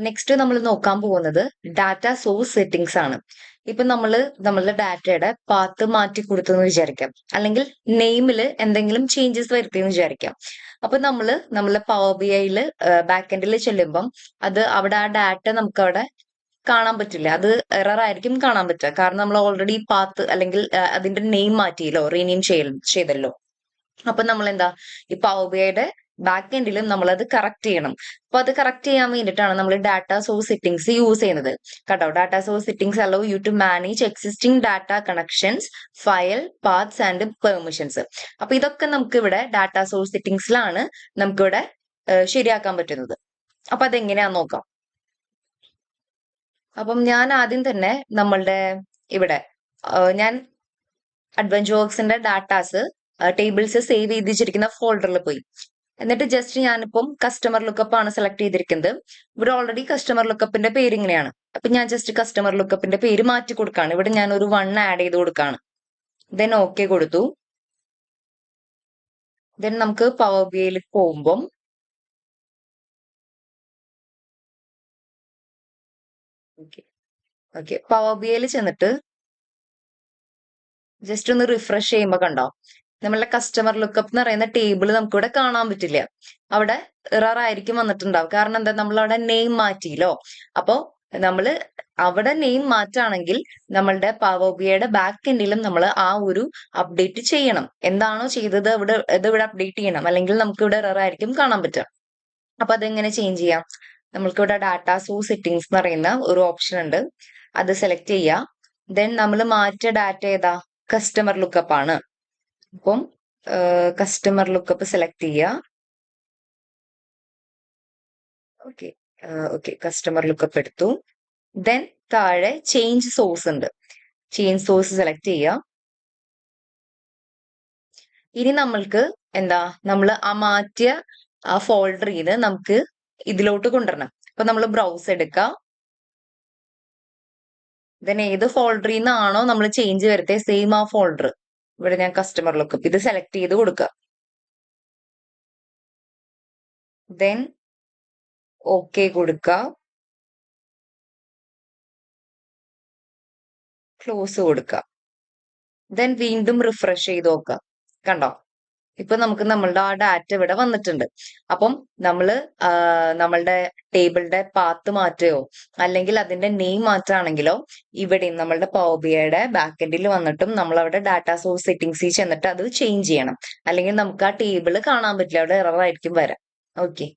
Next നമ്മൾ നോക്കാൻ പോകുന്നത് ഡാറ്റ സോഴ്സ് സെറ്റിംഗ്സ് ആണ്. ഇപ്പൊ നമ്മളുടെ ഡാറ്റയുടെ പാത്ത് മാറ്റി കൊടുത്തെന്ന് വിചാരിക്കാം, അല്ലെങ്കിൽ നെയിമിൽ എന്തെങ്കിലും ചേഞ്ചസ് വരുത്തിയെന്ന് വിചാരിക്കാം. അപ്പൊ നമ്മളെ പവർ ബി ഐയിൽ ബാക്ക് എൻഡിൽ ചെല്ലുമ്പം അവിടെ ആ ഡാറ്റ നമുക്ക് അവിടെ കാണാൻ പറ്റില്ല. അത് എറർ ആയിരിക്കും കാണാൻ പറ്റുക. കാരണം നമ്മൾ ഓൾറെഡി പാത്ത് അല്ലെങ്കിൽ അതിന്റെ നെയിം മാറ്റിയല്ലോ, റീനെയിം ചെയ്തല്ലോ. അപ്പൊ നമ്മൾ എന്താ, ഈ പവർ ബി ഐയുടെ ബാക്ക് എൻഡിലും നമ്മൾ അത് കറക്റ്റ് ചെയ്യണം. അപ്പൊ അത് കറക്റ്റ് ചെയ്യാൻ വേണ്ടിയിട്ടാണ് നമ്മൾ ഡാറ്റ സോഴ്സ് സെറ്റിംഗ്സ് യൂസ് ചെയ്യുന്നത്. കേട്ടോ, data source settings allow you to manage existing data connections, file paths and permissions. അപ്പൊ ഇതൊക്കെ നമുക്ക് ഇവിടെ ഡാറ്റ സോഴ്സ് സെറ്റിംഗ്സിലാണ് നമുക്കിവിടെ ശരിയാക്കാൻ പറ്റുന്നത്. അപ്പൊ അതെങ്ങനെയാന്ന് നോക്കാം. അപ്പം ഞാൻ ആദ്യം തന്നെ നമ്മളുടെ ഇവിടെ ഞാൻ അഡ്വഞ്ചർ വർക്സിന്റെ ഡാറ്റാസ് ടേബിൾസ് സേവ് ചെയ്ത് വെച്ചിരിക്കുന്ന ഫോൾഡറിൽ പോയി. എന്നിട്ട് ജസ്റ്റ് ഞാനിപ്പം കസ്റ്റമർ ലുക്കപ്പ് ആണ് സെലക്ട് ചെയ്തിരിക്കുന്നത്. ഇവിടെ ഓൾറെഡി കസ്റ്റമർ ലുക്കപ്പിന്റെ പേര് ഇങ്ങനെയാണ്. അപ്പൊ ഞാൻ ജസ്റ്റ് കസ്റ്റമർ ലുക്കപ്പിന്റെ പേര് മാറ്റി കൊടുക്കാണ്. ഇവിടെ ഞാൻ ഒരു 1 ആഡ് ചെയ്ത് കൊടുക്കാണ്. ദെൻ ഓക്കെ കൊടുത്തു. ദെൻ നമുക്ക് പവർ ബി ഐയിൽ പോകുമ്പം ഓക്കെ പവർ ബി ഐയിൽ ചെന്നിട്ട് ജസ്റ്റ് ഒന്ന് റിഫ്രഷ് ചെയ്യുമ്പോൾ കണ്ടോ, നമ്മളുടെ കസ്റ്റമർ ലുക്കപ്പ് എന്ന് പറയുന്ന ടേബിൾ നമുക്ക് ഇവിടെ കാണാൻ പറ്റില്ല. അവിടെ എറർ ആയിരിക്കും വന്നിട്ടുണ്ടാവും. കാരണം എന്താ, നമ്മൾ അവിടെ നെയിം മാറ്റിയില്ലോ. അപ്പോ നമ്മള് അവിടെ നെയിം മാറ്റാണെങ്കിൽ നമ്മളുടെ പവർ ബി ഐയുടെ ബാക്ക് എൻഡിലും നമ്മൾ ആ ഒരു അപ്ഡേറ്റ് ചെയ്യണം. എന്താണോ ചെയ്തത് ഇവിടെ അപ്ഡേറ്റ് ചെയ്യണം, അല്ലെങ്കിൽ നമുക്ക് ഇവിടെ എറർ ആയിരിക്കും കാണാൻ പറ്റുക. അപ്പൊ അതെങ്ങനെ ചേഞ്ച് ചെയ്യാം? നമ്മൾക്ക് ഇവിടെ ഡാറ്റ സോഴ്സ് സെറ്റിംഗ്സ് എന്ന് പറയുന്ന ഒരു ഓപ്ഷൻ ഉണ്ട്. അത് സെലക്ട് ചെയ്യുക. ദെൻ നമ്മൾ മാറ്റിയ ഡാറ്റ ഏതാ, കസ്റ്റമർ ലുക്കപ്പ് ആണ്. അപ്പം കസ്റ്റമർ ലുക്കപ്പ് സെലക്ട് ചെയ്യുക. ഓക്കെ കസ്റ്റമർ ലുക്കപ്പ് എടുത്തു. ദെൻ താഴെ ചേഞ്ച് സോഴ്സ് ഉണ്ട്. ചേഞ്ച് സോഴ്സ് സെലക്ട് ചെയ്യുക. ഇനി നമ്മൾക്ക് എന്താ, നമ്മൾ ആ മാറ്റിയ ആ ഫോൾഡറിൽ നിന്ന് നമുക്ക് ഇതിലോട്ട് കൊണ്ടുവരണം. അപ്പൊ നമ്മൾ ബ്രൗസ് എടുക്കുക. ദെൻ ഏത് ഫോൾഡറിൽ നിന്നാണോ നമ്മൾ ചേഞ്ച് വരുത്തിയ സെയിം ആ ഫോൾഡർ, ഇവിടെ ഞാൻ കസ്റ്റമർ ലുക്കപ്പ് ഇത് സെലക്ട് ചെയ്ത് കൊടുക്കുക. ദെൻ ഓക്കെ കൊടുക്കുക, ക്ലോസ് കൊടുക്കുക. ദെൻ വീണ്ടും റിഫ്രഷ് ചെയ്ത് നോക്കുക. കണ്ടോ, ഇപ്പൊ നമുക്ക് നമ്മളുടെ ആ ഡാറ്റ ഇവിടെ വന്നിട്ടുണ്ട്. അപ്പം നമ്മളുടെ ടേബിളിന്റെ പാത്ത് മാറ്റുകയോ അല്ലെങ്കിൽ അതിന്റെ നെയിം മാറ്റാണെങ്കിലോ ഇവിടെ നമ്മളുടെ പവർ ബി ഐയുടെ ബാക്ക് എൻഡിൽ വന്നിട്ടും നമ്മൾ അവിടെ ഡാറ്റ സോഴ്സ് സെറ്റിംഗ്സിൽ ചെന്നിട്ട് അത് ചേഞ്ച് ചെയ്യണം. അല്ലെങ്കിൽ നമുക്ക് ആ ടേബിൾ കാണാൻ പറ്റില്ല, അവിടെ എറർ ആയിരിക്കും വരാം. ഓക്കെ.